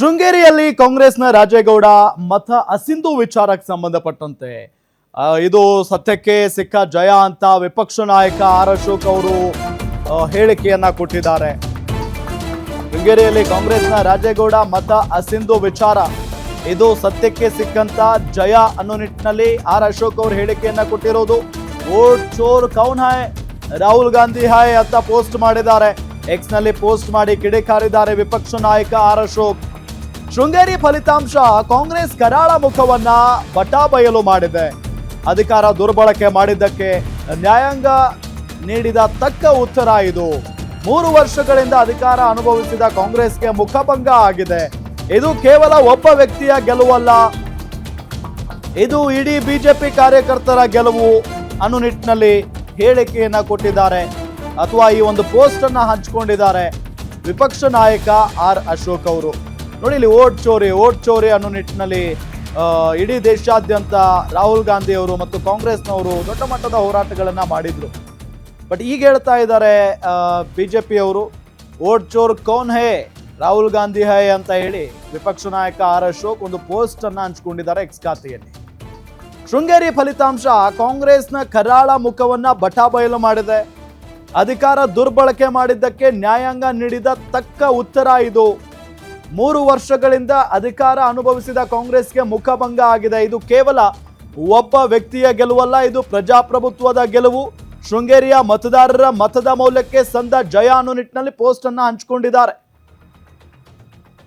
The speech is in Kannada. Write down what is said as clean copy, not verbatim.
ಶೃಂಗೇರಿಯಲ್ಲಿ ಕಾಂಗ್ರೆಸ್ನ ರಾಜೇಗೌಡ ಮತ ಅಸಿಂಧು ವಿಚಾರಕ್ಕೆ ಸಂಬಂಧಪಟ್ಟಂತೆ ಇದು ಸತ್ಯಕ್ಕೆ ಸಿಕ್ಕ ಜಯ ಅಂತ ವಿಪಕ್ಷ ನಾಯಕ ಆರ್ ಅಶೋಕ್ ಅವರು ಹೇಳಿಕೆಯನ್ನ ಕೊಟ್ಟಿದ್ದಾರೆ. ಶೃಂಗೇರಿಯಲ್ಲಿ ಕಾಂಗ್ರೆಸ್ನ ರಾಜೇಗೌಡ ಮತ ಅಸಿಂಧು ವಿಚಾರ ಇದು ಸತ್ಯಕ್ಕೆ ಸಿಕ್ಕಂತ ಜಯ ಅನ್ನೋ ನಿಟ್ಟಿನಲ್ಲಿ ಆರ್ ಅಶೋಕ್ ಅವರು ಹೇಳಿಕೆಯನ್ನ ಕೊಟ್ಟಿರೋದು. ವೋಟ್ ಚೋರ್ ಕೌನ್ ಹೈ, ರಾಹುಲ್ ಗಾಂಧಿ ಹೈ ಅಂತ ಪೋಸ್ಟ್ ಮಾಡಿದ್ದಾರೆ. ಎಕ್ಸ್ ನಲ್ಲಿ ಪೋಸ್ಟ್ ಮಾಡಿ ಕಿಡಿಕಾರಿದ್ದಾರೆ ವಿಪಕ್ಷ ನಾಯಕ ಆರ್ ಅಶೋಕ್. ಶೃಂಗೇರಿ ಫಲಿತಾಂಶ ಕಾಂಗ್ರೆಸ್ ಕರಾಳ ಮುಖವನ್ನ ಬಟಾಬಯಲು ಮಾಡಿದೆ. ಅಧಿಕಾರ ದುರ್ಬಳಕೆ ಮಾಡಿದ್ದಕ್ಕೆ ನ್ಯಾಯಾಂಗ ನೀಡಿದ ತಕ್ಕ ಉತ್ತರ ಇದು. 3 ವರ್ಷಗಳಿಂದ ಅಧಿಕಾರ ಅನುಭವಿಸಿದ ಕಾಂಗ್ರೆಸ್ಗೆ ಮುಖಭಂಗ ಆಗಿದೆ. ಇದು ಕೇವಲ ಒಬ್ಬ ವ್ಯಕ್ತಿಯ ಗೆಲುವಲ್ಲ, ಇದು ಇಡೀ ಬಿಜೆಪಿ ಕಾರ್ಯಕರ್ತರ ಗೆಲುವು ಅನ್ನೋ ನಿಟ್ಟಿನಲ್ಲಿ ಹೇಳಿಕೆಯನ್ನ ಕೊಟ್ಟಿದ್ದಾರೆ ಅಥವಾ ಈ ಒಂದು ಪೋಸ್ಟ್ ಅನ್ನ ಹಂಚಿಕೊಂಡಿದ್ದಾರೆ ವಿಪಕ್ಷ ನಾಯಕ ಆರ್ ಅಶೋಕ್ ಅವರು. ನೋಡಿ, ಇಲ್ಲಿ ಓಟ್ ಚೋರಿ ಅನ್ನೋ ನಿಟ್ಟಿನಲ್ಲಿ ಇಡೀ ದೇಶಾದ್ಯಂತ ರಾಹುಲ್ ಗಾಂಧಿ ಅವರು ಮತ್ತು ಕಾಂಗ್ರೆಸ್ನವರು ದೊಡ್ಡ ಮಟ್ಟದ ಹೋರಾಟಗಳನ್ನ ಮಾಡಿದ್ರು. ಬಟ್ ಈಗ ಹೇಳ್ತಾ ಇದ್ದಾರೆ ಬಿಜೆಪಿ ಅವರು ವೋಟ್ ಚೋರ್ ಕೌನ್ ಹೇ, ರಾಹುಲ್ ಗಾಂಧಿ ಹೈ ಅಂತ ಹೇಳಿ ವಿಪಕ್ಷ ನಾಯಕ ಆರ್ ಅಶೋಕ್ ಒಂದು ಪೋಸ್ಟ್ ಅನ್ನ ಹಂಚಿಕೊಂಡಿದ್ದಾರೆ ಎಕ್ಸ್ ಖಾತೆಯಲ್ಲಿ. ಶೃಂಗೇರಿ ಫಲಿತಾಂಶ ಕಾಂಗ್ರೆಸ್ನ ಕರಾಳ ಮುಖವನ್ನ ಬಟಾಬಯಲು ಮಾಡಿದೆ. ಅಧಿಕಾರ ದುರ್ಬಳಕೆ ಮಾಡಿದ್ದಕ್ಕೆ ನ್ಯಾಯಾಂಗ ನೀಡಿದ ತಕ್ಕ ಉತ್ತರ ಇದು. 3 ವರ್ಷಗಳಿಂದ ಅಧಿಕಾರ ಅನುಭವಿಸಿದ ಕಾಂಗ್ರೆಸ್ಗೆ ಮುಖಭಂಗ ಆಗಿದೆ. ಇದು ಕೇವಲ ಒಬ್ಬ ವ್ಯಕ್ತಿಯ ಗೆಲುವಲ್ಲ, ಇದು ಪ್ರಜಾಪ್ರಭುತ್ವದ ಗೆಲುವು. ಶೃಂಗೇರಿಯ ಮತದಾರರ ಮತದ ಮೌಲ್ಯಕ್ಕೆ ಸಂದ ಜಯ ಅನ್ನೋ ನಿಟ್ಟಿನಲ್ಲಿ ಪೋಸ್ಟ್ ಅನ್ನ ಹಂಚಿಕೊಂಡಿದ್ದಾರೆ.